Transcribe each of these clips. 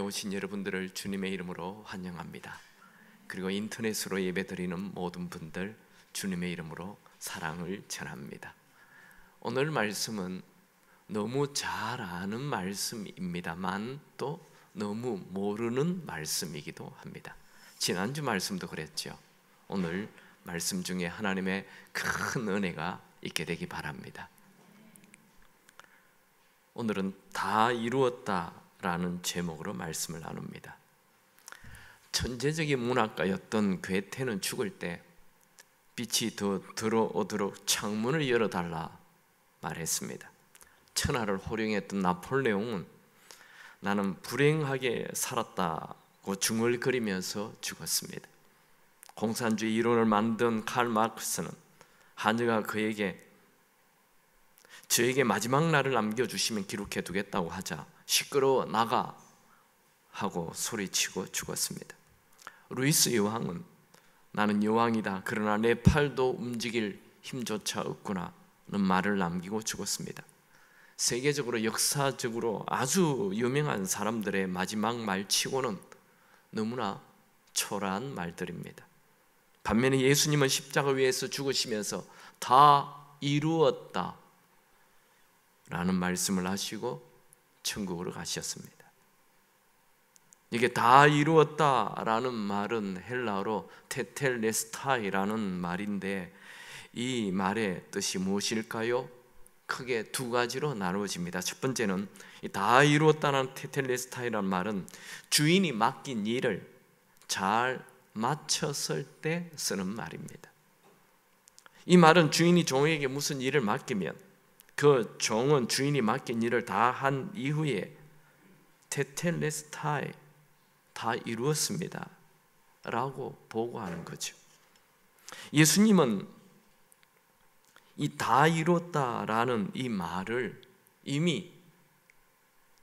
오신 여러분들을 주님의 이름으로 환영합니다. 그리고 인터넷으로 예배드리는 모든 분들 주님의 이름으로 사랑을 전합니다. 오늘 말씀은 너무 잘 아는 말씀입니다만 또 너무 모르는 말씀이기도 합니다. 지난주 말씀도 그랬죠. 오늘 말씀 중에 하나님의 큰 은혜가 있게 되기 바랍니다. 오늘은 다 이루었다라는 제목으로 말씀을 나눕니다. 천재적인 문학가였던 괴테는 죽을 때 빛이 더 들어오도록 창문을 열어달라 말했습니다. 천하를 호령했던 나폴레옹은 나는 불행하게 살았다고 중얼거리면서 죽었습니다. 공산주의 이론을 만든 칼 마르크스는 하느가 저에게 마지막 날을 남겨주시면 기록해 두겠다고 하자 시끄러워 나가 하고 소리치고 죽었습니다. 루이스 여왕은 나는 여왕이다 그러나 내 팔도 움직일 힘조차 없구나 는 말을 남기고 죽었습니다. 세계적으로 역사적으로 아주 유명한 사람들의 마지막 말치고는 너무나 초라한 말들입니다. 반면에 예수님은 십자가 위에서 죽으시면서 다 이루었다 라는 말씀을 하시고 천국으로 가셨습니다. 이게 다 이루었다라는 말은 헬라어로 테텔레스타이라는 말인데 이 말의 뜻이 무엇일까요? 크게 두 가지로 나누어집니다. 첫 번째는 다 이루었다는 테텔레스타이라는 말은 주인이 맡긴 일을 잘 마쳤을 때 쓰는 말입니다. 이 말은 주인이 종에게 무슨 일을 맡기면 그 종은 주인이 맡긴 일을 다 한 이후에 테텔레스타이 다 이루었습니다 라고 보고하는 거죠. 예수님은 이 다 이루었다라는 이 말을 이미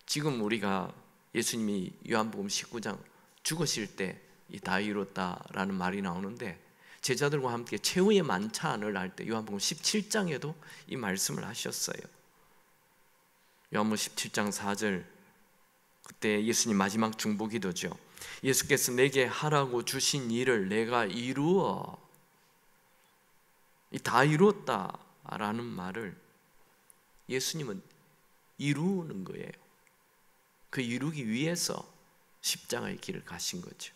지금 우리가 예수님이 요한복음 19장 죽으실 때 이 다 이루었다라는 말이 나오는데 제자들과 함께 최후의 만찬을 할 때 요한복음 17장에도 이 말씀을 하셨어요. 요한복음 17장 4절 그때 예수님 마지막 중보기도죠. 예수께서 내게 하라고 주신 일을 내가 이루어 다 이루었다라는 말을 예수님은 이루는 거예요. 그 이루기 위해서 십자가의 길을 가신 거죠.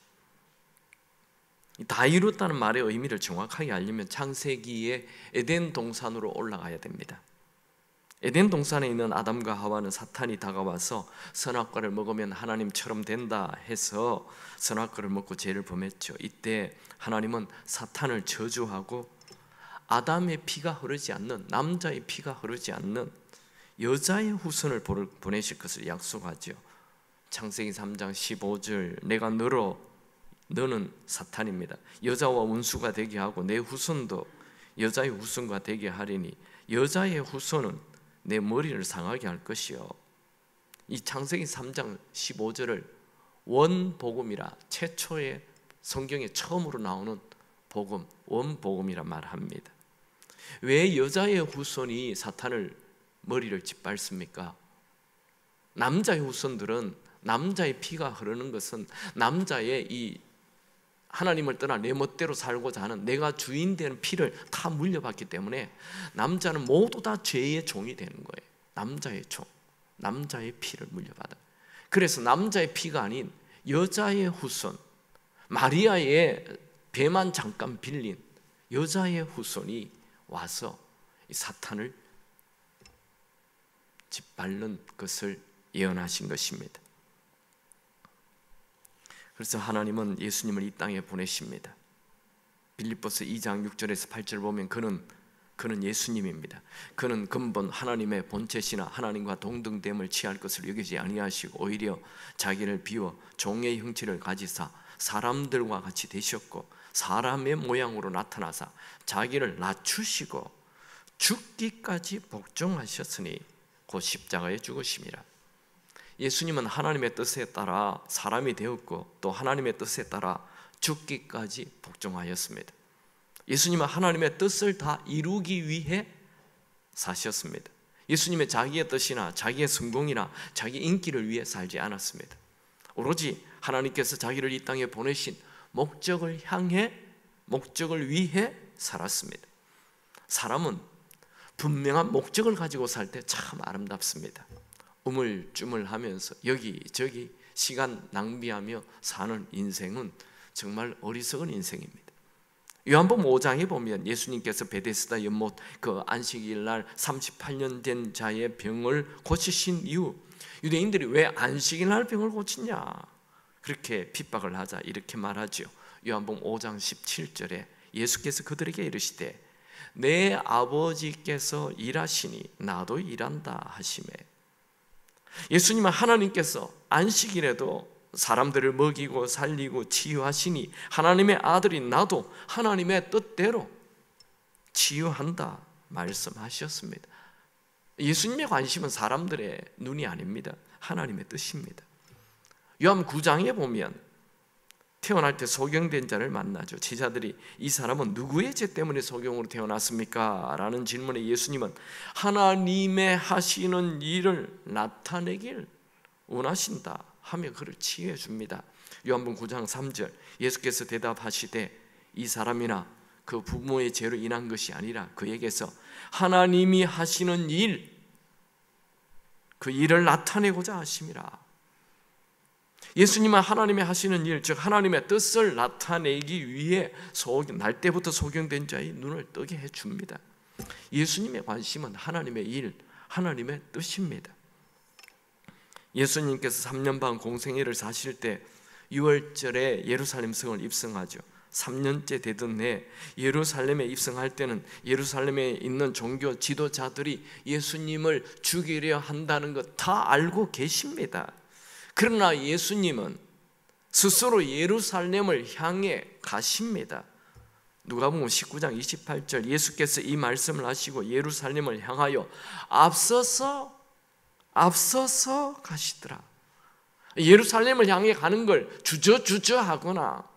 다 이뤘다는 말의 의미를 정확하게 알려면 창세기의 에덴 동산으로 올라가야 됩니다. 에덴 동산에 있는 아담과 하와는 사탄이 다가와서 선악과를 먹으면 하나님처럼 된다 해서 선악과를 먹고 죄를 범했죠. 이때 하나님은 사탄을 저주하고 아담의 피가 흐르지 않는, 남자의 피가 흐르지 않는 여자의 후손을 보내실 것을 약속하죠. 창세기 3장 15절 내가 너는 사탄입니다. 여자와 원수가 되게 하고 내 후손도 여자의 후손과 되게 하리니 여자의 후손은 내 머리를 상하게 할 것이요. 이 창세기 3장 15절을 원복음이라 최초의 성경에 처음으로 나오는 복음, 원복음이라 말합니다. 왜 여자의 후손이 사탄을 머리를 짓밟습니까? 남자의 후손들은 남자의 피가 흐르는 것은 남자의 이 하나님을 떠나 내 멋대로 살고자 하는 내가 주인 되는 피를 다 물려받기 때문에 남자는 모두 다 죄의 종이 되는 거예요. 남자의 종, 남자의 피를 물려받아. 그래서 남자의 피가 아닌 여자의 후손, 마리아의 배만 잠깐 빌린 여자의 후손이 와서 이 사탄을 짓밟는 것을 예언하신 것입니다. 그래서 하나님은 예수님을 이 땅에 보내십니다. 빌립보서 2장 6절에서 8절 보면 그는 예수님입니다. 그는 근본 하나님의 본체시나 하나님과 동등됨을 취할 것을 여기지 아니하시고 오히려 자기를 비워 종의 형체를 가지사 사람들과 같이 되셨고 사람의 모양으로 나타나사 자기를 낮추시고 죽기까지 복종하셨으니 곧 십자가에 죽으심이라. 예수님은 하나님의 뜻에 따라 사람이 되었고 또 하나님의 뜻에 따라 죽기까지 복종하였습니다. 예수님은 하나님의 뜻을 다 이루기 위해 사셨습니다. 예수님의 자기의 뜻이나 자기의 성공이나 자기 인기를 위해 살지 않았습니다. 오로지 하나님께서 자기를 이 땅에 보내신 목적을 위해 살았습니다. 사람은 분명한 목적을 가지고 살 때 참 아름답습니다. 우물쭈물하면서 여기저기 시간 낭비하며 사는 인생은 정말 어리석은 인생입니다. 요한복음 5장에 보면 예수님께서 베데스다 연못 그 안식일 날 38년 된 자의 병을 고치신 이유, 유대인들이 왜 안식일 날 병을 고치냐 그렇게 핍박을 하자 이렇게 말하죠. 요한복음 5장 17절에 예수께서 그들에게 이르시되 내 아버지께서 일하시니 나도 일한다 하시매, 예수님은 하나님께서 안식일에도 사람들을 먹이고 살리고 치유하시니 하나님의 아들인 나도 하나님의 뜻대로 치유한다 말씀하셨습니다. 예수님의 관심은 사람들의 눈이 아닙니다. 하나님의 뜻입니다. 요한 9장에 보면 태어날 때 소경된 자를 만나죠. 제자들이 이 사람은 누구의 죄 때문에 소경으로 태어났습니까? 라는 질문에 예수님은 하나님의 하시는 일을 나타내길 원하신다 하며 그를 치유해 줍니다. 요한복음 9장 3절 예수께서 대답하시되 이 사람이나 그 부모의 죄로 인한 것이 아니라 그에게서 하나님이 하시는 일, 그 일을 나타내고자 하심이라. 예수님은 하나님의 하시는 일, 즉 하나님의 뜻을 나타내기 위해 날 때부터 소경된 자의 눈을 뜨게 해줍니다. 예수님의 관심은 하나님의 일, 하나님의 뜻입니다. 예수님께서 3년 반 공생애를 사실 때 6월절에 예루살렘 성을 입성하죠. 3년째 되던 해 예루살렘에 입성할 때는 예루살렘에 있는 종교 지도자들이 예수님을 죽이려 한다는 것 다 알고 계십니다. 그러나 예수님은 스스로 예루살렘을 향해 가십니다. 누가복음 19장 28절 예수께서 이 말씀을 하시고 예루살렘을 향하여 앞서서 가시더라. 예루살렘을 향해 가는 걸 주저하거나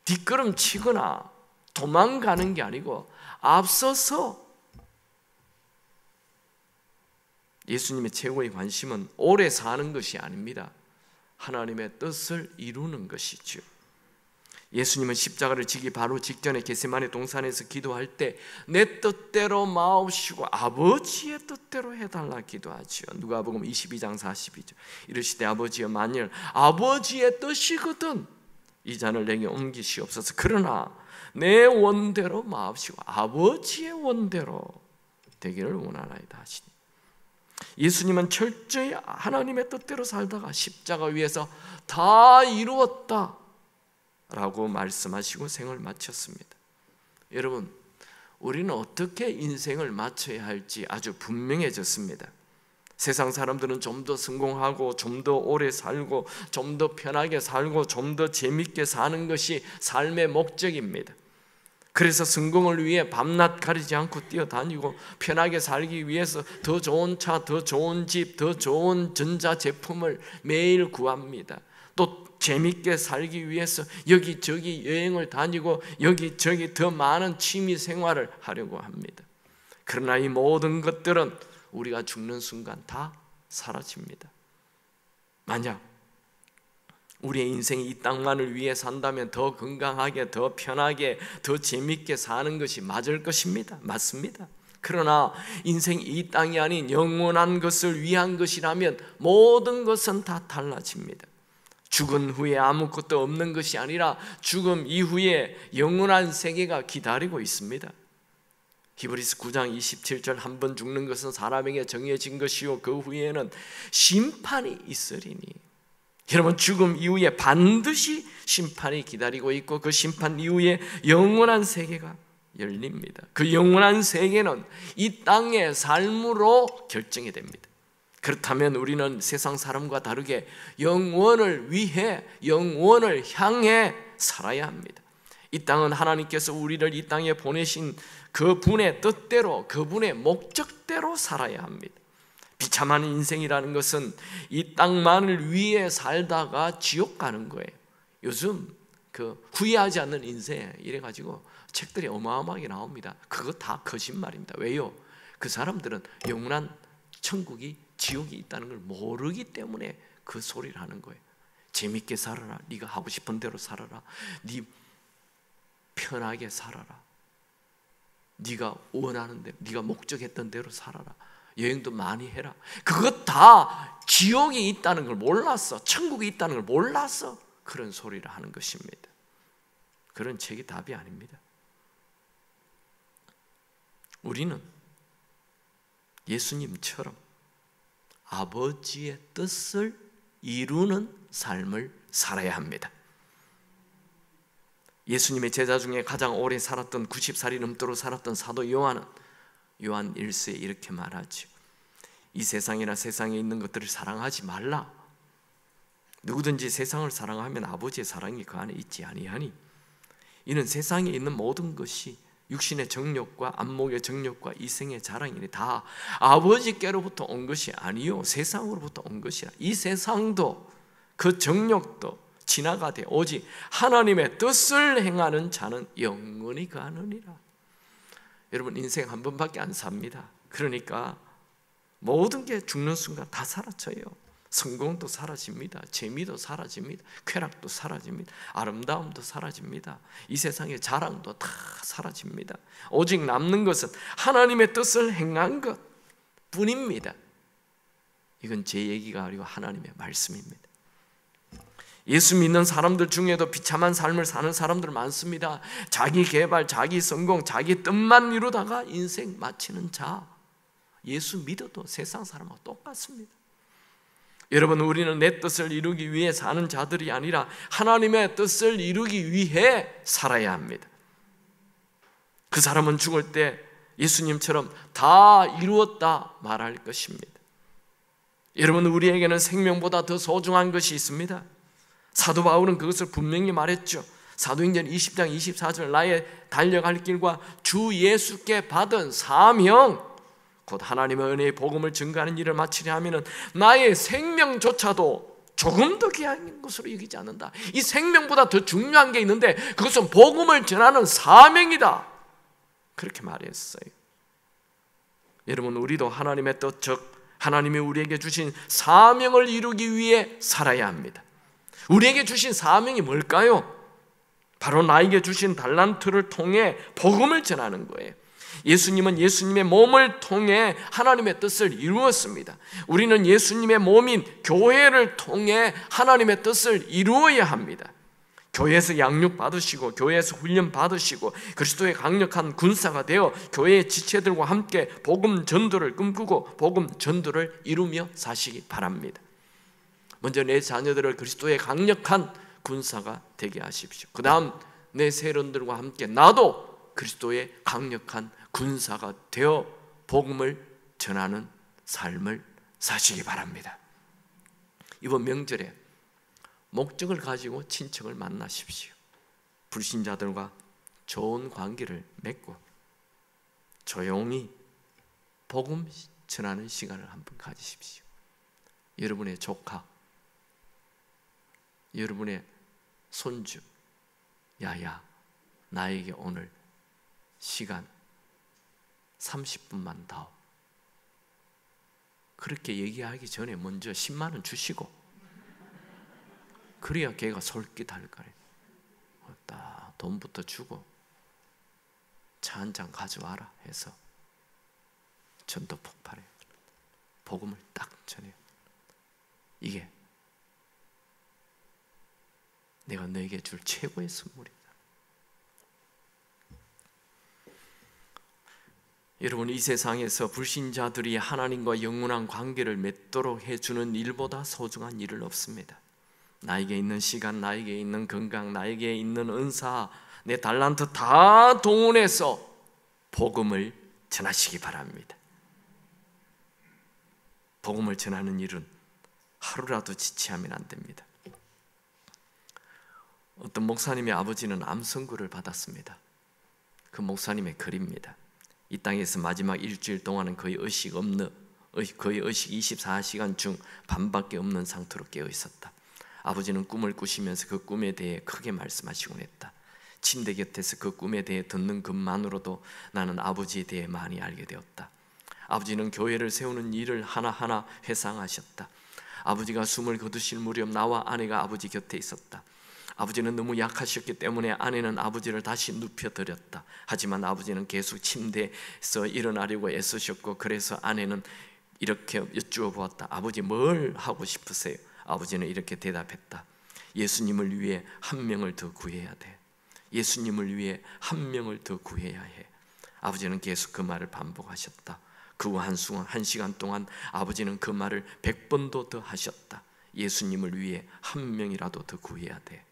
뒷걸음치거나 도망가는 게 아니고 앞서서, 예수님의 최고의 관심은 오래 사는 것이 아닙니다. 하나님의 뜻을 이루는 것이죠. 예수님은 십자가를 지기 바로 직전에 겟세마네 동산에서 기도할 때 내 뜻대로 마옵시고 아버지의 뜻대로 해달라 기도하죠. 누가복음 22장 42절 이르시되 아버지여 만일 아버지의 뜻이거든 이 잔을 내게 옮기시옵소서. 그러나 내 원대로 마옵시고 아버지의 원대로 되기를 원하나이다 하시니, 예수님은 철저히 하나님의 뜻대로 살다가 십자가 위에서 다 이루었다 라고 말씀하시고 생을 마쳤습니다. 여러분, 우리는 어떻게 인생을 마쳐야 할지 아주 분명해졌습니다. 세상 사람들은 좀 더 성공하고 좀 더 오래 살고 좀 더 편하게 살고 좀 더 재밌게 사는 것이 삶의 목적입니다. 그래서 성공을 위해 밤낮 가리지 않고 뛰어다니고 편하게 살기 위해서 더 좋은 차, 더 좋은 집, 더 좋은 전자제품을 매일 구합니다. 또 재밌게 살기 위해서 여기저기 여행을 다니고 여기저기 더 많은 취미 생활을 하려고 합니다. 그러나 이 모든 것들은 우리가 죽는 순간 다 사라집니다. 만약 우리의 인생이 이 땅만을 위해 산다면 더 건강하게, 더 편하게, 더 재밌게 사는 것이 맞을 것입니다. 맞습니다. 그러나 인생이 이 땅이 아닌 영원한 것을 위한 것이라면 모든 것은 다 달라집니다. 죽은 후에 아무것도 없는 것이 아니라 죽음 이후에 영원한 세계가 기다리고 있습니다. 히브리서 9장 27절 한 번 죽는 것은 사람에게 정해진 것이요 그 후에는 심판이 있으리니, 여러분 죽음 이후에 반드시 심판이 기다리고 있고 그 심판 이후에 영원한 세계가 열립니다. 그 영원한 세계는 이 땅의 삶으로 결정이 됩니다. 그렇다면 우리는 세상 사람과 다르게 영원을 위해 영원을 향해 살아야 합니다. 이 땅은 하나님께서 우리를 이 땅에 보내신 그분의 뜻대로 그분의 목적대로 살아야 합니다. 비참한 인생이라는 것은 이 땅만을 위해 살다가 지옥 가는 거예요. 요즘 후회하지 않는 인생 이래가지고 책들이 어마어마하게 나옵니다. 그거 다 거짓말입니다. 왜요? 그 사람들은 영원한 천국이 지옥이 있다는 걸 모르기 때문에 그 소리를 하는 거예요. 재밌게 살아라. 네가 하고 싶은 대로 살아라. 네 편하게 살아라. 네가 원하는 대로, 네가 목적했던 대로 살아라. 여행도 많이 해라. 그것 다 지옥이 있다는 걸 몰랐어. 천국이 있다는 걸 몰랐어. 그런 소리를 하는 것입니다. 그런 책이 답이 아닙니다. 우리는 예수님처럼 아버지의 뜻을 이루는 삶을 살아야 합니다. 예수님의 제자 중에 가장 오래 살았던 90살이 넘도록 살았던 사도 요한은 요한 1서에 이렇게 말하죠. 이 세상이나 세상에 있는 것들을 사랑하지 말라. 누구든지 세상을 사랑하면 아버지의 사랑이 그 안에 있지 아니하니 이는 세상에 있는 모든 것이 육신의 정욕과 안목의 정욕과 이생의 자랑이니 다 아버지께로부터 온 것이 아니요 세상으로부터 온 것이라. 이 세상도 그 정욕도 지나가되 오직 하나님의 뜻을 행하는 자는 영원히 가느니라. 여러분 인생 한 번밖에 안 삽니다. 그러니까 모든 게 죽는 순간 다 사라져요. 성공도 사라집니다. 재미도 사라집니다. 쾌락도 사라집니다. 아름다움도 사라집니다. 이 세상의 자랑도 다 사라집니다. 오직 남는 것은 하나님의 뜻을 행한 것 뿐입니다. 이건 제 얘기가 아니고 하나님의 말씀입니다. 예수 믿는 사람들 중에도 비참한 삶을 사는 사람들 많습니다. 자기 개발, 자기 성공, 자기 뜻만 이루다가 인생 마치는 자. 예수 믿어도 세상 사람하고 똑같습니다. 여러분, 우리는 내 뜻을 이루기 위해 사는 자들이 아니라 하나님의 뜻을 이루기 위해 살아야 합니다. 그 사람은 죽을 때 예수님처럼 다 이루었다 말할 것입니다. 여러분, 우리에게는 생명보다 더 소중한 것이 있습니다. 사도 바울은 그것을 분명히 말했죠. 사도행전 20장 24절 나의 달려갈 길과 주 예수께 받은 사명 곧 하나님의 은혜의 복음을 증거하는 일을 마치려 하면은 나의 생명조차도 조금 더 귀한 것으로 여기지 않는다. 이 생명보다 더 중요한 게 있는데 그것은 복음을 전하는 사명이다. 그렇게 말했어요. 여러분, 우리도 하나님의 뜻, 즉 하나님이 우리에게 주신 사명을 이루기 위해 살아야 합니다. 우리에게 주신 사명이 뭘까요? 바로 나에게 주신 달란트를 통해 복음을 전하는 거예요. 예수님은 예수님의 몸을 통해 하나님의 뜻을 이루었습니다. 우리는 예수님의 몸인 교회를 통해 하나님의 뜻을 이루어야 합니다. 교회에서 양육 받으시고 교회에서 훈련 받으시고 그리스도의 강력한 군사가 되어 교회의 지체들과 함께 복음 전도를 꿈꾸고 복음 전도를 이루며 사시기 바랍니다. 먼저 내 자녀들을 그리스도의 강력한 군사가 되게 하십시오. 그 다음 내 세론들과 함께 나도 그리스도의 강력한 군사가 되어 복음을 전하는 삶을 사시기 바랍니다. 이번 명절에 목적을 가지고 친척을 만나십시오. 불신자들과 좋은 관계를 맺고 조용히 복음 전하는 시간을 한번 가지십시오. 여러분의 조카, 여러분의 손주, 야야, 나에게 오늘 시간 30분만 다오. 그렇게 얘기하기 전에 먼저 10만 원 주시고 그래야 걔가 솔깃할 거예요. 딱 돈부터 주고 차 한 잔 가져와라 해서 전도 폭발해 복음을 딱 전해요. 이게 내가 너에게 줄 최고의 선물이다. 여러분, 이 세상에서 불신자들이 하나님과 영원한 관계를 맺도록 해주는 일보다 소중한 일은 없습니다. 나에게 있는 시간, 나에게 있는 건강, 나에게 있는 은사, 내 달란트 다 동원해서 복음을 전하시기 바랍니다. 복음을 전하는 일은 하루라도 지체하면 안 됩니다. 어떤 목사님의 아버지는 암 선고를 받았습니다. 그 목사님의 글입니다. 이 땅에서 마지막 일주일 동안은 거의 의식 24시간 중 반밖에 없는 상태로 깨어 있었다. 아버지는 꿈을 꾸시면서 그 꿈에 대해 크게 말씀하시곤 했다. 침대 곁에서 그 꿈에 대해 듣는 것만으로도 나는 아버지에 대해 많이 알게 되었다. 아버지는 교회를 세우는 일을 하나하나 회상하셨다. 아버지가 숨을 거두실 무렵 나와 아내가 아버지 곁에 있었다. 아버지는 너무 약하셨기 때문에 아내는 아버지를 다시 눕혀드렸다. 하지만 아버지는 계속 침대에서 일어나려고 애쓰셨고, 그래서 아내는 이렇게 여쭈어 보았다. 아버지, 뭘 하고 싶으세요? 아버지는 이렇게 대답했다. 예수님을 위해 한 명을 더 구해야 돼. 예수님을 위해 한 명을 더 구해야 해. 아버지는 계속 그 말을 반복하셨다. 그 후 한 시간 동안 아버지는 그 말을 100번도 더 하셨다. 예수님을 위해 한 명이라도 더 구해야 돼.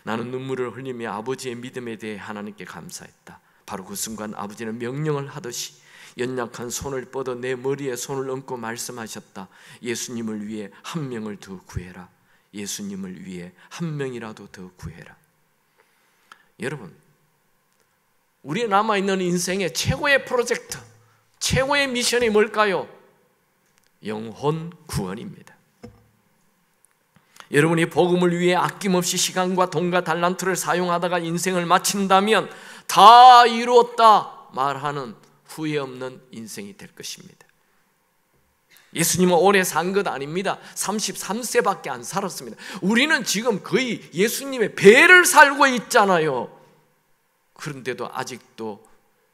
나는 눈물을 흘리며 아버지의 믿음에 대해 하나님께 감사했다. 바로 그 순간 아버지는 명령을 하듯이 연약한 손을 뻗어 내 머리에 손을 얹고 말씀하셨다. 예수님을 위해 한 명을 더 구해라. 예수님을 위해 한 명이라도 더 구해라. 여러분, 우리의 남아있는 인생의 최고의 프로젝트, 최고의 미션이 뭘까요? 영혼 구원입니다. 여러분이 복음을 위해 아낌없이 시간과 돈과 달란트를 사용하다가 인생을 마친다면 다 이루었다 말하는 후회 없는 인생이 될 것입니다. 예수님은 오래 산 것 아닙니다. 33세밖에 안 살았습니다. 우리는 지금 거의 예수님의 배를 살고 있잖아요. 그런데도 아직도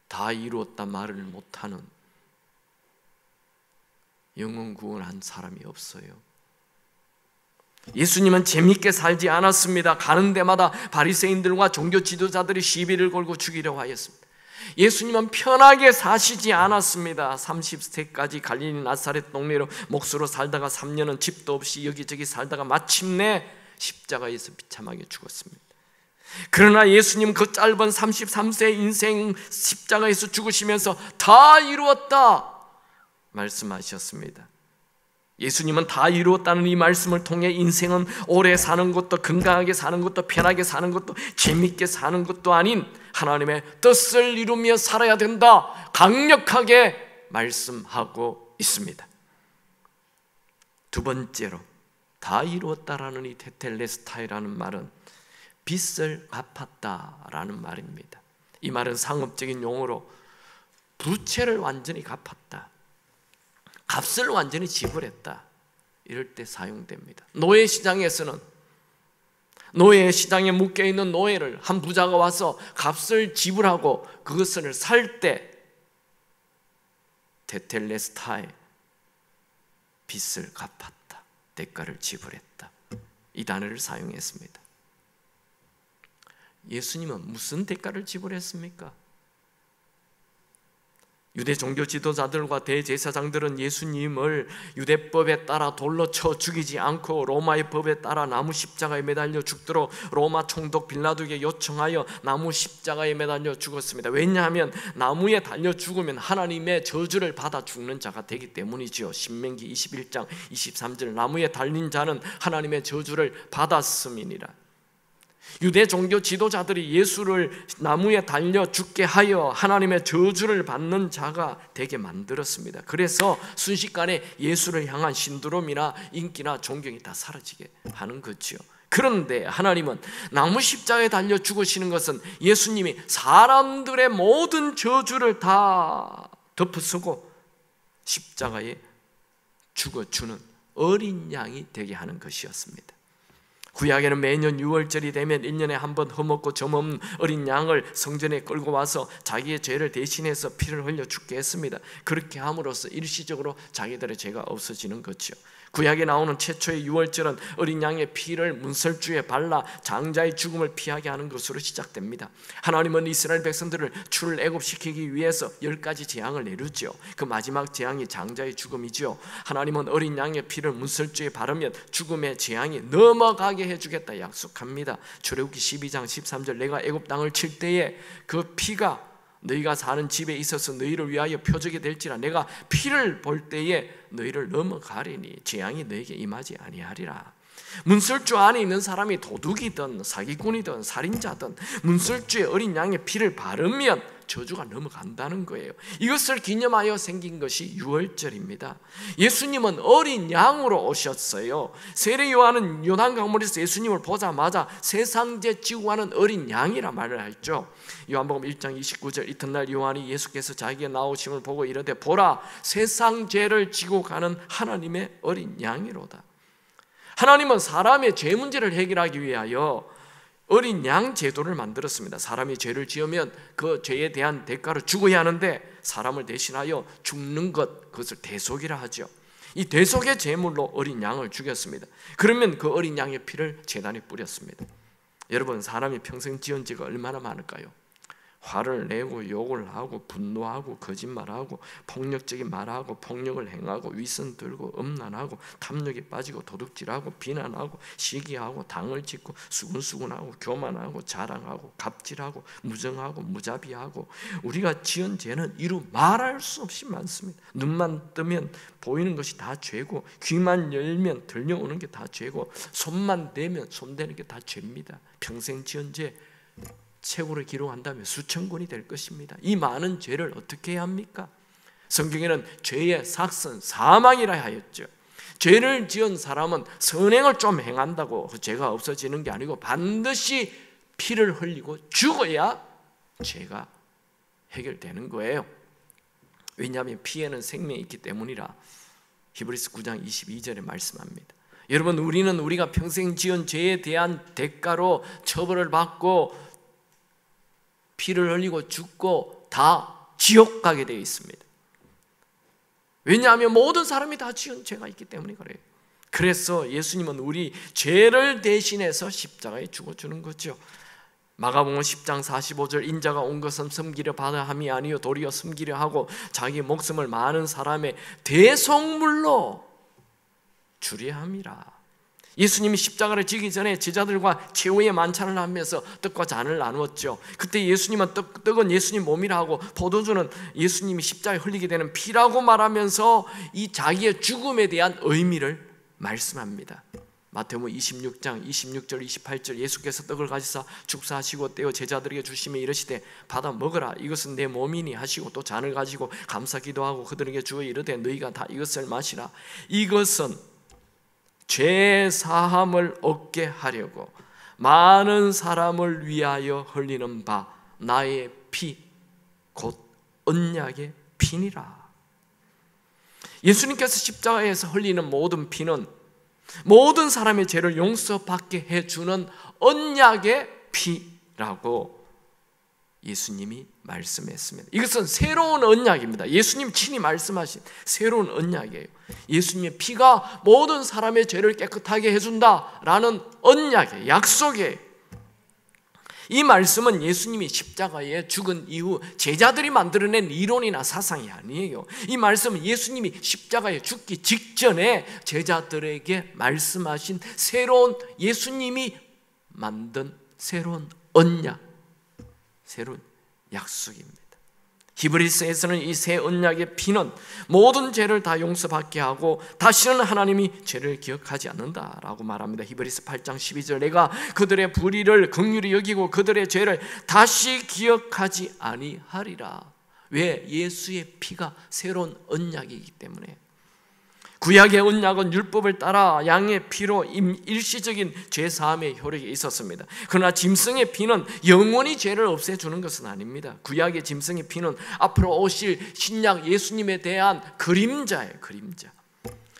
다 이루었다 말을 못하는, 영혼 구원한 사람이 없어요. 예수님은 재밌게 살지 않았습니다. 가는 데마다 바리새인들과 종교 지도자들이 시비를 걸고 죽이려고 하였습니다. 예수님은 편하게 사시지 않았습니다. 30세까지 갈릴리 나사렛 동네로 몫으로 살다가 3년은 집도 없이 여기저기 살다가 마침내 십자가에서 비참하게 죽었습니다. 그러나 예수님 그 짧은 33세 인생 십자가에서 죽으시면서 다 이루었다 말씀하셨습니다. 예수님은 다 이루었다는 이 말씀을 통해 인생은 오래 사는 것도, 건강하게 사는 것도, 편하게 사는 것도, 재밌게 사는 것도 아닌 하나님의 뜻을 이루며 살아야 된다 강력하게 말씀하고 있습니다. 두 번째로, 다 이루었다라는 이 테텔레스타이라는 말은 빚을 갚았다라는 말입니다. 이 말은 상업적인 용어로 부채를 완전히 갚았다, 값을 완전히 지불했다, 이럴 때 사용됩니다. 노예 시장에서는 노예 시장에 묶여있는 노예를 한 부자가 와서 값을 지불하고 그것을 살 때 테텔레스타이, 빚을 갚았다, 대가를 지불했다, 이 단어를 사용했습니다. 예수님은 무슨 대가를 지불했습니까? 유대 종교 지도자들과 대제사장들은 예수님을 유대법에 따라 돌로 쳐 죽이지 않고 로마의 법에 따라 나무 십자가에 매달려 죽도록 로마 총독 빌라도에게 요청하여 나무 십자가에 매달려 죽었습니다. 왜냐하면 나무에 달려 죽으면 하나님의 저주를 받아 죽는 자가 되기 때문이지요. 신명기 21장 23절, 나무에 달린 자는 하나님의 저주를 받았음이니라. 유대 종교 지도자들이 예수를 나무에 달려 죽게 하여 하나님의 저주를 받는 자가 되게 만들었습니다. 그래서 순식간에 예수를 향한 신두름이나 인기나 존경이 다 사라지게 하는 거죠. 그런데 하나님은 나무 십자가에 달려 죽으시는 것은 예수님이 사람들의 모든 저주를 다 덮어쓰고 십자가에 죽어주는 어린 양이 되게 하는 것이었습니다. 구약에는 매년 6월절이 되면 1년에 한 번 흠없고 점없는 어린 양을 성전에 끌고 와서 자기의 죄를 대신해서 피를 흘려 죽게 했습니다. 그렇게 함으로써 일시적으로 자기들의 죄가 없어지는 거죠. 구약에 나오는 최초의 6월절은 어린 양의 피를 문설주에 발라 장자의 죽음을 피하게 하는 것으로 시작됩니다. 하나님은 이스라엘 백성들을 출애굽시키기 위해서 10가지 재앙을 내리죠. 그 마지막 재앙이 장자의 죽음이죠. 하나님은 어린 양의 피를 문설주에 바르면 죽음의 재앙이 넘어가게 해주겠다 약속합니다. 출애굽기 12장 13절, 내가 애굽 땅을 칠 때에 그 피가 너희가 사는 집에 있어서 너희를 위하여 표적이 될지라, 내가 피를 볼 때에 너희를 넘어가리니 재앙이 너희에게 임하지 아니하리라. 문설주 안에 있는 사람이 도둑이든 사기꾼이든 살인자든 문설주에 어린 양의 피를 바르면 저주가 넘어간다는 거예요. 이것을 기념하여 생긴 것이 유월절입니다. 예수님은 어린 양으로 오셨어요. 세례 요한은 요단 강물에서 예수님을 보자마자 세상죄 지고 가는 어린 양이라 말을 했죠. 요한복음 1장 29절, 이튿날 요한이 예수께서 자기의 나오심을 보고 이르되 보라, 세상 죄를 지고 가는 하나님의 어린 양이로다. 하나님은 사람의 죄 문제를 해결하기 위하여 어린 양 제도를 만들었습니다. 사람이 죄를 지으면 그 죄에 대한 대가로 죽어야 하는데 사람을 대신하여 죽는 것, 그것을 대속이라 하죠. 이 대속의 제물로 어린 양을 죽였습니다. 그러면 그 어린 양의 피를 제단에 뿌렸습니다. 여러분, 사람이 평생 지은 죄가 얼마나 많을까요? 화를 내고 욕을 하고 분노하고 거짓말하고 폭력적인 말하고 폭력을 행하고 위선 들고 음란하고 탐욕에 빠지고 도둑질하고 비난하고 시기하고 당을 짓고 수군수군하고 교만하고 자랑하고 갑질하고 무정하고 무자비하고, 우리가 지은 죄는 이루 말할 수 없이 많습니다. 눈만 뜨면 보이는 것이 다 죄고, 귀만 열면 들려오는 게 다 죄고, 손만 대면 손대는 게 다 죄입니다. 평생 지은 죄 책으로 기록한다면 수천 권이 될 것입니다. 이 많은 죄를 어떻게 해야 합니까? 성경에는 죄의 삭은 사망이라 하였죠. 죄를 지은 사람은 선행을 좀 행한다고 죄가 없어지는 게 아니고 반드시 피를 흘리고 죽어야 죄가 해결되는 거예요. 왜냐하면 피에는 생명이 있기 때문이라 히브리서 9장 22절에 말씀합니다. 여러분, 우리는 우리가 평생 지은 죄에 대한 대가로 처벌을 받고 피를 흘리고 죽고 다 지옥 가게 되어 있습니다. 왜냐하면 모든 사람이 다 지은 죄가 있기 때문에 그래요. 그래서 예수님은 우리 죄를 대신해서 십자가에 죽어주는 거죠. 마가복음 10장 45절, 인자가 온 것은 섬기려 받아 함이 아니요 도리어 섬기려 하고 자기 목숨을 많은 사람의 대속물로 주려 함이라. 예수님이 십자가를 지기 전에 제자들과 최후의 만찬을 하면서 떡과 잔을 나누었죠. 그때 예수님은 떡은 예수님 몸이라 하고 포도주는 예수님이 십자가에 흘리게 되는 피라고 말하면서 이 자기의 죽음에 대한 의미를 말씀합니다. 마태복음 26장 26절 28절, 예수께서 떡을 가지사 축사하시고 떼어 제자들에게 주시며 이르시되 받아 먹으라, 이것은 내 몸이니 하시고 또 잔을 가지고 감사 기도하고 그들에게 주어 이르되 너희가 다 이것을 마시라, 이것은 죄 사함을 얻게 하려고 많은 사람을 위하여 흘리는 바 나의 피 곧 언약의 피니라. 예수님께서 십자가에서 흘리는 모든 피는 모든 사람의 죄를 용서받게 해주는 언약의 피라고 예수님이 말씀했습니다. 이것은 새로운 언약입니다. 예수님 친히 말씀하신 새로운 언약이에요. 예수님의 피가 모든 사람의 죄를 깨끗하게 해준다라는 언약이에요. 약속이에요. 이 말씀은 예수님이 십자가에 죽은 이후 제자들이 만들어낸 이론이나 사상이 아니에요. 이 말씀은 예수님이 십자가에 죽기 직전에 제자들에게 말씀하신 새로운, 예수님이 만든 새로운 언약, 새로운 약속입니다. 히브리서에서는 이 새 언약의 피는 모든 죄를 다 용서받게 하고 다시는 하나님이 죄를 기억하지 않는다라고 말합니다. 히브리서 8장 12절, 내가 그들의 불의를 긍휼히 여기고 그들의 죄를 다시 기억하지 아니하리라. 왜? 예수의 피가 새로운 언약이기 때문에. 구약의 언약은 율법을 따라 양의 피로 일시적인 죄사함의 효력이 있었습니다. 그러나 짐승의 피는 영원히 죄를 없애주는 것은 아닙니다. 구약의 짐승의 피는 앞으로 오실 신약 예수님에 대한 그림자예요. 그림자.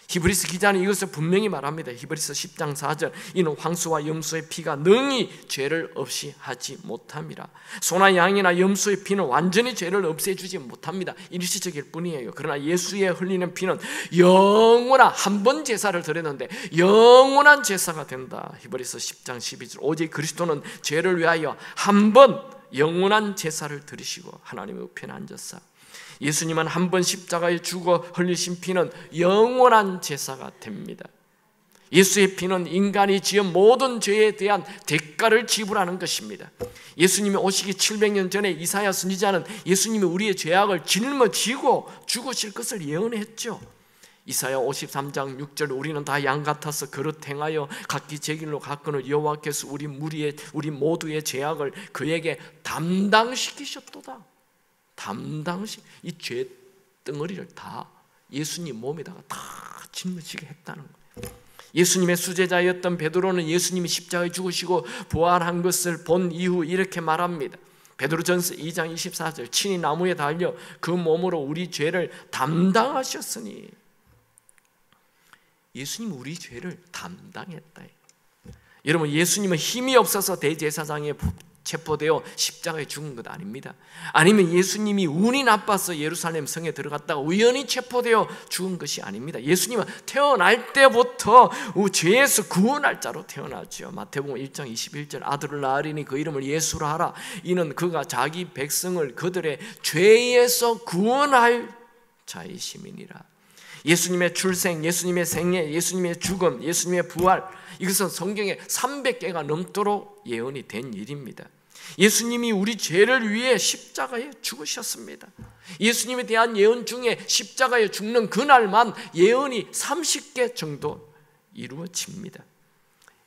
히브리서 기자는 이것을 분명히 말합니다. 히브리서 10장 4절, 이는 황소와 염소의 피가 능히 죄를 없이 하지 못함이라. 소나 양이나 염소의 피는 완전히 죄를 없애주지 못합니다. 일시적일 뿐이에요. 그러나 예수의 흘리는 피는 영원한, 한 번 제사를 드렸는데 영원한 제사가 된다. 히브리서 10장 12절, 오직 그리스도는 죄를 위하여 한 번 영원한 제사를 드리시고 하나님의 우편에 앉았사. 예수님은 한 번 십자가에 죽어 흘리신 피는 영원한 제사가 됩니다. 예수의 피는 인간이 지은 모든 죄에 대한 대가를 지불하는 것입니다. 예수님이 오시기 700년 전에 이사야 선지자는 예수님이 우리의 죄악을 짊어지고 죽으실 것을 예언했죠. 이사야 53장 6절, 우리는 다 양 같아서 그릇 행하여 각기 제 길로 갔거늘 여호와께서 우리 모두의 죄악을 그에게 담당시키셨도다. 이 죄 덩어리를 다 예수님 몸에다가 다 짊어지게 했다는 거예요. 예수님의 수제자였던 베드로는 예수님이 십자가에 죽으시고 부활한 것을 본 이후 이렇게 말합니다. 베드로전서 2장 24절, 친히 나무에 달려 그 몸으로 우리 죄를 담당하셨으니. 예수님은 우리 죄를 담당했다. 여러분, 예수님은 힘이 없어서 대제사장에 체포되어 십자가에 죽은 것 아닙니다. 아니면 예수님이 운이 나빠서 예루살렘 성에 들어갔다가 우연히 체포되어 죽은 것이 아닙니다. 예수님은 태어날 때부터 죄에서 구원할 자로 태어났죠. 마태복음 1장 21절, 아들을 낳으리니 그 이름을 예수라 하라. 이는 그가 자기 백성을 그들의 죄에서 구원할 자이심이니라. 예수님의 출생, 예수님의 생애, 예수님의 죽음, 예수님의 부활, 이것은 성경에 300개가 넘도록 예언이 된 일입니다. 예수님이 우리 죄를 위해 십자가에 죽으셨습니다. 예수님에 대한 예언 중에 십자가에 죽는 그날만 예언이 30개 정도 이루어집니다.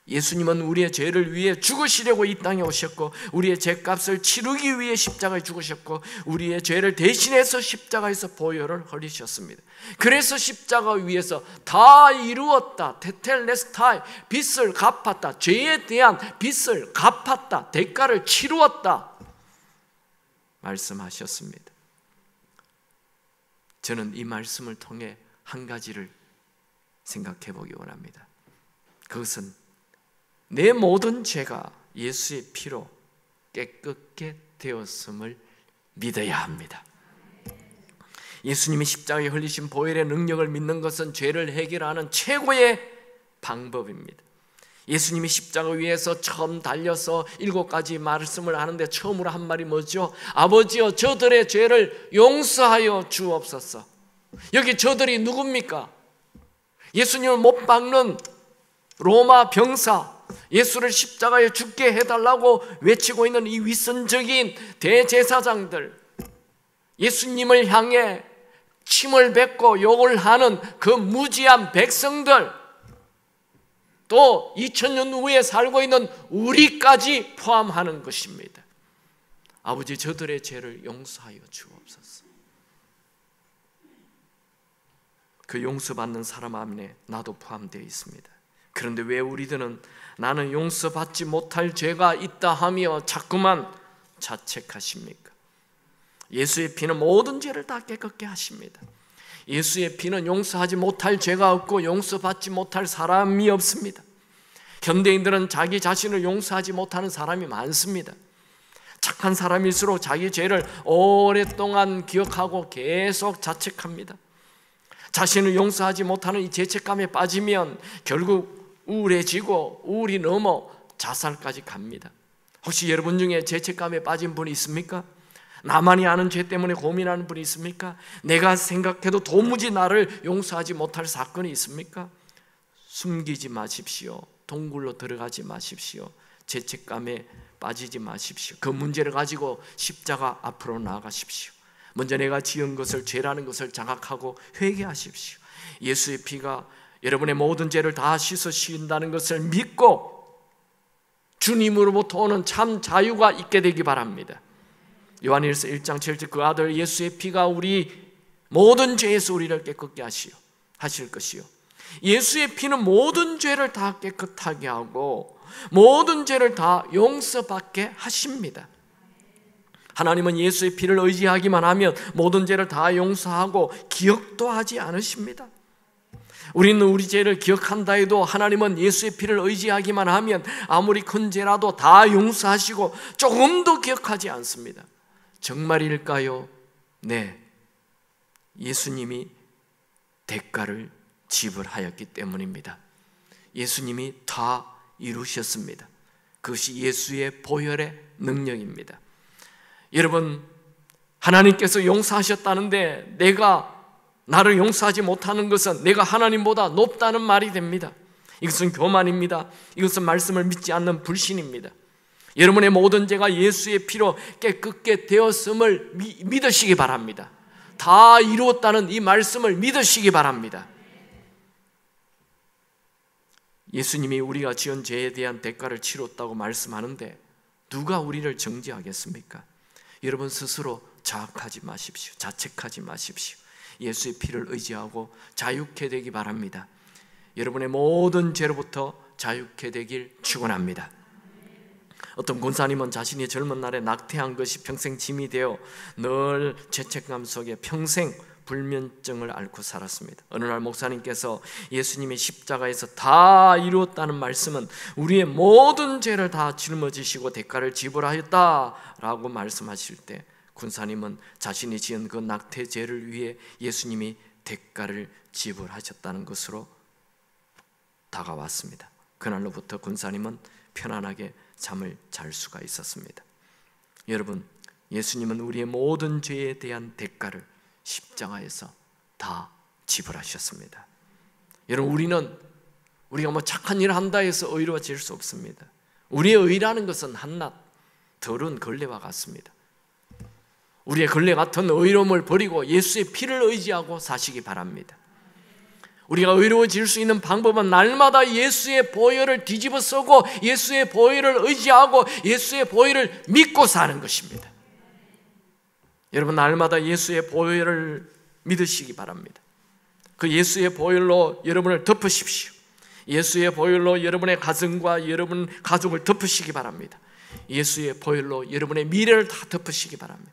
예수님은 우리의 죄를 위해 죽으시려고 이 땅에 오셨고, 우리의 죄값을 치르기 위해 십자가에 죽으셨고, 우리의 죄를 대신해서 십자가에서 보혈을 흘리셨습니다. 그래서 십자가 위에서 다 이루었다, 테텔레스타이, 빚을 갚았다, 죄에 대한 빚을 갚았다, 대가를 치루었다 말씀하셨습니다. 저는 이 말씀을 통해 한 가지를 생각해 보기 원합니다. 그것은 내 모든 죄가 예수의 피로 깨끗게 되었음을 믿어야 합니다. 예수님이 십자가에 흘리신 보혈의 능력을 믿는 것은 죄를 해결하는 최고의 방법입니다. 예수님이 십자가 위에서 처음 달려서 7가지 말씀을 하는데 처음으로 한 말이 뭐죠? 아버지여, 저들의 죄를 용서하여 주옵소서. 여기 저들이 누굽니까? 예수님을 못 박는 로마 병사, 예수를 십자가에 죽게 해달라고 외치고 있는 이 위선적인 대제사장들, 예수님을 향해 침을 뱉고 욕을 하는 그 무지한 백성들, 또 2000년 후에 살고 있는 우리까지 포함하는 것입니다. 아버지, 저들의 죄를 용서하여 주옵소서. 그 용서받는 사람 안에 나도 포함되어 있습니다. 그런데 왜 우리들은 나는 용서받지 못할 죄가 있다 하며 자꾸만 자책하십니까? 예수의 피는 모든 죄를 다 깨끗게 하십니다. 예수의 피는 용서하지 못할 죄가 없고 용서받지 못할 사람이 없습니다. 현대인들은 자기 자신을 용서하지 못하는 사람이 많습니다. 착한 사람일수록 자기 죄를 오랫동안 기억하고 계속 자책합니다. 자신을 용서하지 못하는 이 죄책감에 빠지면 결국 우울해지고 우울이 넘어 자살까지 갑니다. 혹시 여러분 중에 죄책감에 빠진 분이 있습니까? 나만이 아는 죄 때문에 고민하는 분이 있습니까? 내가 생각해도 도무지 나를 용서하지 못할 사건이 있습니까? 숨기지 마십시오. 동굴로 들어가지 마십시오. 죄책감에 빠지지 마십시오. 그 문제를 가지고 십자가 앞으로 나아가십시오. 먼저 내가 지은 것을 죄라는 것을 자각하고 회개하십시오. 예수의 피가 여러분의 모든 죄를 다 씻어주신다는 것을 믿고 주님으로부터 오는 참 자유가 있게 되기 바랍니다. 요한일서 1장 7절, 그 아들 예수의 피가 우리 모든 죄에서 우리를 깨끗게 하실 것이요, 예수의 피는 모든 죄를 다 깨끗하게 하고 모든 죄를 다 용서받게 하십니다. 하나님은 예수의 피를 의지하기만 하면 모든 죄를 다 용서하고 기억도 하지 않으십니다. 우리는 우리 죄를 기억한다 해도 하나님은 예수의 피를 의지하기만 하면 아무리 큰 죄라도 다 용서하시고 조금도 기억하지 않습니다. 정말일까요? 네, 예수님이 대가를 지불하였기 때문입니다. 예수님이 다 이루셨습니다. 그것이 예수의 보혈의 능력입니다. 여러분, 하나님께서 용서하셨다는데 내가 나를 용서하지 못하는 것은 내가 하나님보다 높다는 말이 됩니다. 이것은 교만입니다. 이것은 말씀을 믿지 않는 불신입니다. 여러분의 모든 죄가 예수의 피로 깨끗게 되었음을 믿으시기 바랍니다. 다 이루었다는 이 말씀을 믿으시기 바랍니다. 예수님이 우리가 지은 죄에 대한 대가를 치렀다고 말씀하는데 누가 우리를 정죄하겠습니까? 여러분 스스로 자학하지 마십시오. 자책하지 마십시오. 예수의 피를 의지하고 자유케 되기 바랍니다. 여러분의 모든 죄로부터 자유케 되길 축원합니다. 어떤 권사님은 자신이 젊은 날에 낙태한 것이 평생 짐이 되어 늘 죄책감 속에 평생 불면증을 앓고 살았습니다. 어느 날 목사님께서 예수님이 십자가에서 다 이루었다는 말씀은 우리의 모든 죄를 다 짊어지시고 대가를 지불하였다라고 말씀하실 때 군사님은 자신이 지은 그 낙태 죄를 위해 예수님이 대가를 지불하셨다는 것으로 다가왔습니다. 그날로부터 군사님은 편안하게 잠을 잘 수가 있었습니다. 여러분, 예수님은 우리의 모든 죄에 대한 대가를 십자가에서 다 지불하셨습니다. 여러분, 우리가 뭐 착한 일을 한다 해서 의로워질 수 없습니다. 우리의 의라는 것은 한낱 더러운 걸레와 같습니다. 우리의 걸레 같은 의로움을 버리고 예수의 피를 의지하고 사시기 바랍니다. 우리가 의로워질 수 있는 방법은 날마다 예수의 보혈을 뒤집어 쓰고 예수의 보혈을 의지하고 예수의 보혈을 믿고 사는 것입니다. 여러분, 날마다 예수의 보혈을 믿으시기 바랍니다. 그 예수의 보혈로 여러분을 덮으십시오. 예수의 보혈로 여러분의 가정과 여러분 가족을 덮으시기 바랍니다. 예수의 보혈로 여러분의 미래를 다 덮으시기 바랍니다.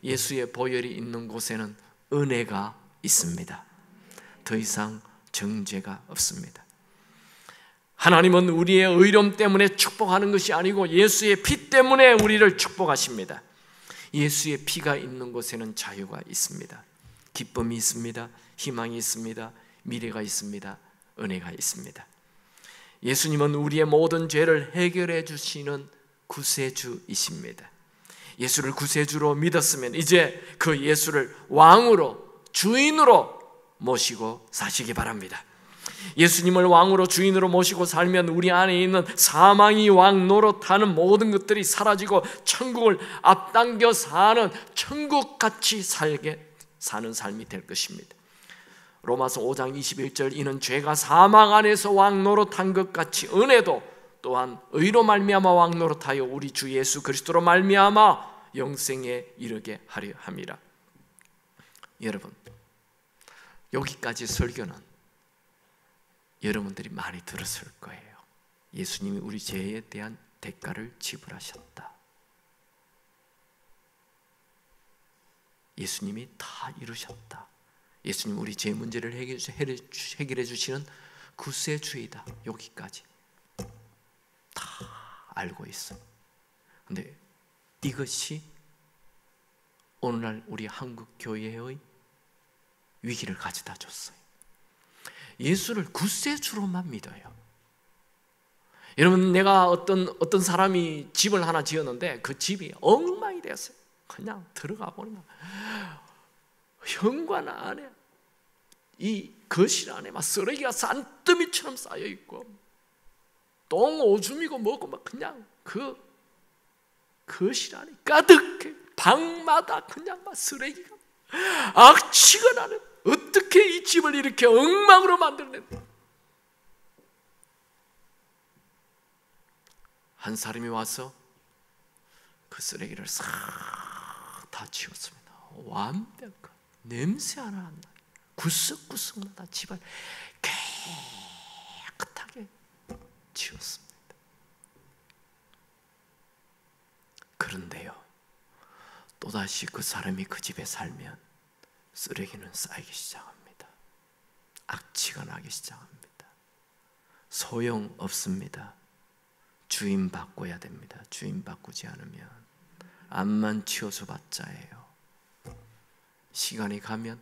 예수의 보혈이 있는 곳에는 은혜가 있습니다. 더 이상 정죄가 없습니다. 하나님은 우리의 의로움 때문에 축복하는 것이 아니고 예수의 피 때문에 우리를 축복하십니다. 예수의 피가 있는 곳에는 자유가 있습니다. 기쁨이 있습니다. 희망이 있습니다. 미래가 있습니다. 은혜가 있습니다. 예수님은 우리의 모든 죄를 해결해 주시는 구세주이십니다. 예수를 구세주로 믿었으면 이제 그 예수를 왕으로, 주인으로 모시고 사시기 바랍니다. 예수님을 왕으로, 주인으로 모시고 살면 우리 안에 있는 사망이 왕 노릇하는 모든 것들이 사라지고 천국을 앞당겨 사는 천국같이 사는 삶이 될 것입니다. 로마서 5장 21절, 이는 죄가 사망 안에서 왕 노릇한 것 같이 은혜도 또한 의로 말미암아 왕 노릇하여 우리 주 예수 그리스도로 말미암아 영생에 이르게 하려 함이라. 여러분, 여기까지 설교는 여러분들이 많이 들었을 거예요. 예수님이 우리 죄에 대한 대가를 지불하셨다. 예수님이 다 이루셨다. 예수님 우리 죄 문제를 해결해 주시는 구세주이다. 여기까지 다 알고 있어. 근데 이것이 오늘날 우리 한국 교회의 위기를 가져다 줬어요. 예수를 구세주로만 믿어요. 여러분, 내가 어떤 사람이 집을 하나 지었는데 그 집이 엉망이 됐어요. 그냥 들어가 보니까 현관 안에, 이 거실 안에 막 쓰레기가 산더미처럼 쌓여 있고 똥 오줌이고 뭐고 막 그냥 그 거실 안에 가득해. 방마다 그냥 막 쓰레기가 악취가 나는, 어떻게 이 집을 이렇게 엉망으로 만들었는데. 한 사람이 와서 그 쓰레기를 싹 다 치웠습니다. 완벽한 냄새 하나 안 나. 구석구석마다 집을 깨끗하게 치웠습니다. 그런데요, 또다시 그 사람이 그 집에 살면 쓰레기는 쌓이기 시작합니다. 악취가 나기 시작합니다. 소용없습니다. 주인 바꿔야 됩니다. 주인 바꾸지 않으면 암만 치워서 봤자예요. 시간이 가면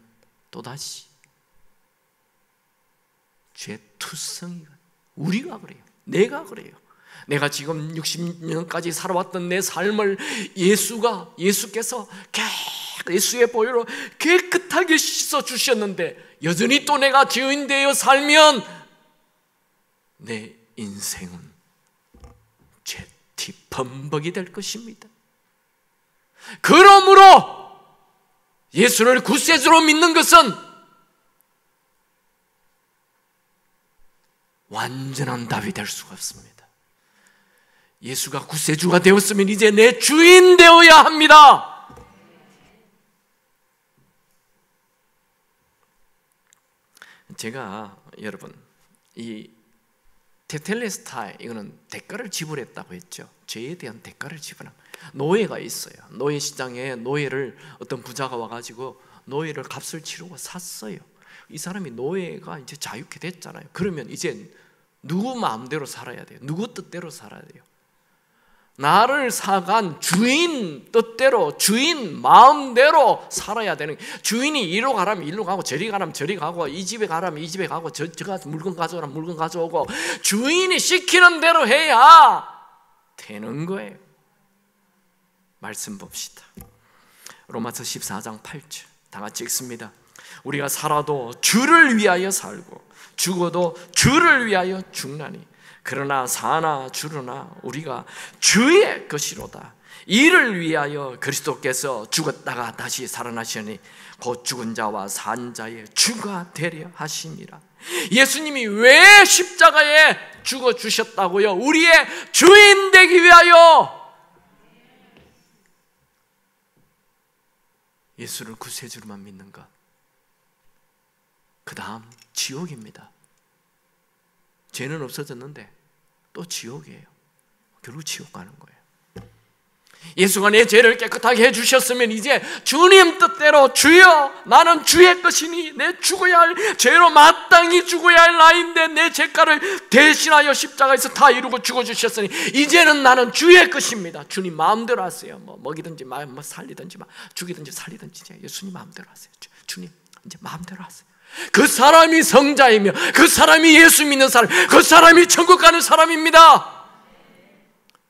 또다시 죄투성이, 우리가 그래요. 내가 그래요. 내가 지금 60년까지 살아왔던 내 삶을 예수께서 예수의 보혈로 깨끗하게 씻어주셨는데 여전히 또 내가 죄인 되어 살면 내 인생은 죄티범벅이 될 것입니다. 그러므로 예수를 구세주로 믿는 것은 완전한 답이 될 수가 없습니다. 예수가 구세주가 되었으면 이제 내 주인 되어야 합니다. 제가 여러분 이 테텔레스타이 이거는 대가를 지불했다고 했죠. 죄에 대한 대가를 지불한 노예가 있어요. 노예 시장에 노예를 어떤 부자가 와가지고 노예를 값을 치르고 샀어요. 이 사람이 노예가 이제 자유케 됐잖아요. 그러면 이제 누구 마음대로 살아야 돼요? 누구 뜻대로 살아야 돼요? 나를 사간 주인 뜻대로, 주인 마음대로 살아야 되는, 주인이 이리로 가라면 이리로 가고 저리 가라면 저리 가고 이 집에 가라면 이 집에 가고 저 가서 물건 가져오라면 물건 가져오고 주인이 시키는 대로 해야 되는 거예요. 말씀 봅시다. 로마서 14장 8절 다 같이 읽습니다. 우리가 살아도 주를 위하여 살고 죽어도 주를 위하여 죽나니 그러나 사나 죽으나 우리가 주의 것이로다. 이를 위하여 그리스도께서 죽었다가 다시 살아나시니 곧 죽은 자와 산 자의 주가 되려 하심이라. 예수님이 왜 십자가에 죽어 주셨다고요? 우리의 주인 되기 위하여. 예수를 구세주로만 믿는 것, 그 다음 지옥입니다. 죄는 없어졌는데 또 지옥이에요. 결국 지옥 가는 거예요. 예수가 내 죄를 깨끗하게 해주셨으면 이제 주님 뜻대로 주여 나는 주의 것이니 내 죽어야 할 죄로 마땅히 죽어야 할 나인데 내 죄가를 대신하여 십자가에서 다 이루고 죽어주셨으니 이제는 나는 주의 것입니다. 주님 마음대로 하세요. 뭐 먹이든지 뭐 살리든지 죽이든지 살리든지 예수님 마음대로 하세요. 주님 이제 마음대로 하세요. 그 사람이 성자이며 그 사람이 예수 믿는 사람, 그 사람이 천국 가는 사람입니다.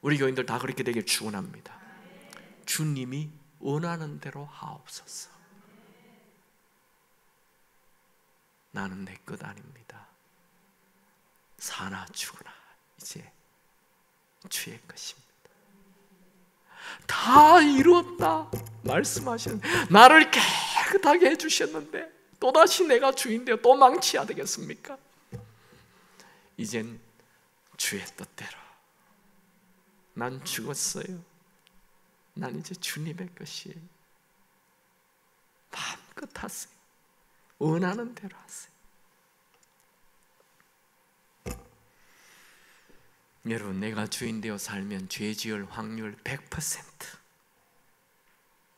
우리 교인들 다 그렇게 되길 축원합니다. 주님이 원하는 대로 하옵소서. 나는 내 것 아닙니다. 사나 죽으나 이제 주의 것입니다. 다 이뤘다 말씀하시는, 나를 깨끗하게 해주셨는데 또다시 내가 주인되어 또 망치해야 되겠습니까? 이젠 주의 뜻대로 난 죽었어요. 난 이제 주님의 것이에요. 마음껏 하세요. 원하는 대로 하세요. 여러분, 내가 주인 되어 살면 죄 지을 확률 100%,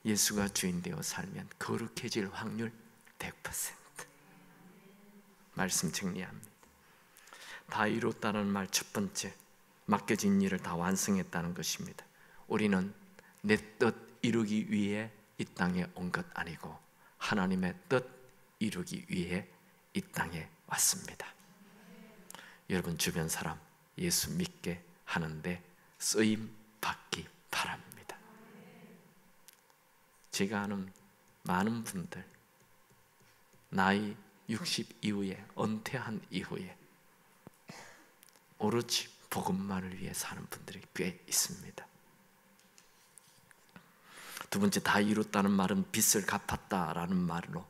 예수가 주인 되어 살면 거룩해질 확률 100%. 말씀 정리합니다. 다 이뤘다는 말 첫 번째, 맡겨진 일을 다 완성했다는 것입니다. 우리는 내 뜻 이루기 위해 이 땅에 온 것 아니고 하나님의 뜻 이루기 위해 이 땅에 왔습니다. 여러분 주변 사람 예수 믿게 하는데 쓰임 받기 바랍니다. 제가 아는 많은 분들 나이 60 이후에 은퇴한 이후에 오로지 복음만을 위해 사는 분들이 꽤 있습니다. 두 번째, 다 이뤘다는 말은 빚을 갚았다라는 말로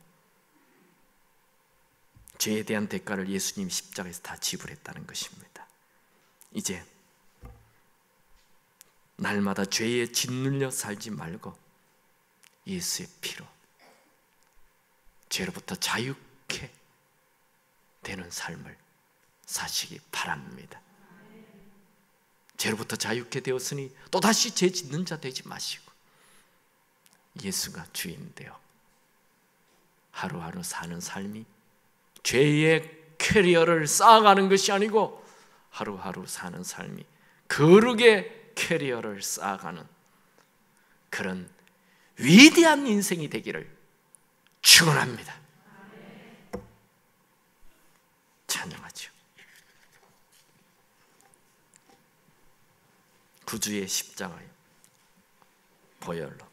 죄에 대한 대가를 예수님이 십자가에서 다 지불했다는 것입니다. 이제 날마다 죄에 짓눌려 살지 말고 예수의 피로 죄로부터 자유케 되는 삶을 사시기 바랍니다. 죄로부터 자유케 되었으니 또다시 죄 짓는 자 되지 마시고 예수가 주인 되어 하루하루 사는 삶이 죄의 캐리어를 쌓아가는 것이 아니고 하루하루 사는 삶이 거룩의 캐리어를 쌓아가는 그런 위대한 인생이 되기를 축원합니다. 찬양하죠. 구주의 십자가요 보혈로